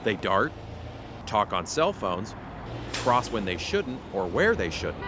They dart, talk on cell phones, cross when they shouldn't or where they shouldn't.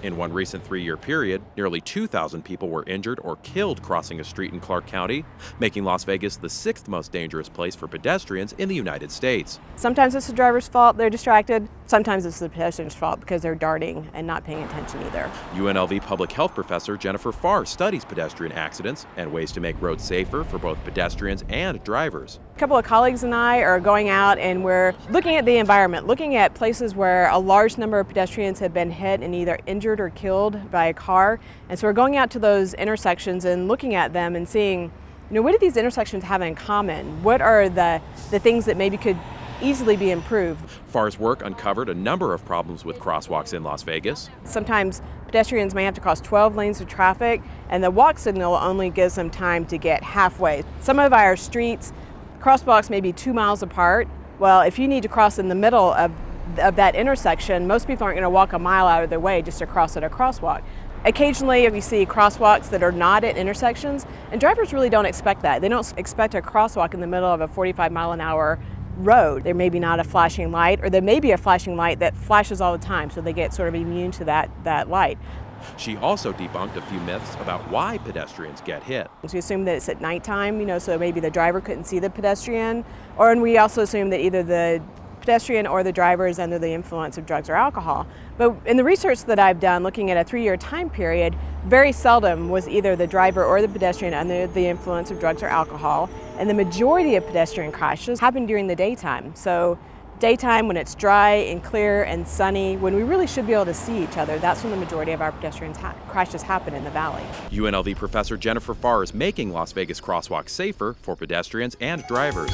In one recent 3-year period, nearly 2,000 people were injured or killed crossing a street in Clark County, making Las Vegas the 6th most dangerous place for pedestrians in the United States. Sometimes it's the driver's fault, they're distracted. Sometimes it's the pedestrian's fault because they're darting and not paying attention either. UNLV public health professor Jennifer Farr studies pedestrian accidents and ways to make roads safer for both pedestrians and drivers. A couple of colleagues and I are going out and we're looking at the environment, looking at places where a large number of pedestrians have been hit and either injured or killed by a car. And so we're going out to those intersections and looking at them and seeing, what do these intersections have in common? What are the things that maybe could easily be improved? Farr's work uncovered a number of problems with crosswalks in Las Vegas. Sometimes pedestrians may have to cross 12 lanes of traffic and the walk signal only gives them time to get halfway. Some of our streets, crosswalks may be 2 miles apart. Well, if you need to cross in the middle of that intersection, most people aren't going to walk a mile out of their way just to cross at a crosswalk. Occasionally we see crosswalks that are not at intersections, and drivers really don't expect that. They don't expect a crosswalk in the middle of a 45-mile-an-hour road. There may be not a flashing light, or there may be a flashing light that flashes all the time, so they get sort of immune to that light. She also debunked a few myths about why pedestrians get hit. So we assume that it's at nighttime, so maybe the driver couldn't see the pedestrian, and we also assume that either the pedestrian or the driver is under the influence of drugs or alcohol. But in the research that I've done, looking at a 3-year time period, very seldom was either the driver or the pedestrian under the influence of drugs or alcohol, and the majority of pedestrian crashes happen during the daytime. So daytime, when it's dry and clear and sunny, when we really should be able to see each other, that's when the majority of our pedestrian crashes happen in the valley. UNLV professor Jennifer Farr is making Las Vegas crosswalks safer for pedestrians and drivers.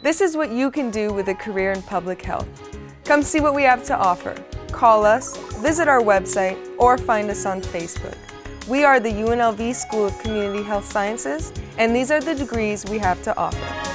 This is what you can do with a career in public health. Come see what we have to offer. Call us, visit our website, or find us on Facebook. We are the UNLV School of Community Health Sciences, and these are the degrees we have to offer.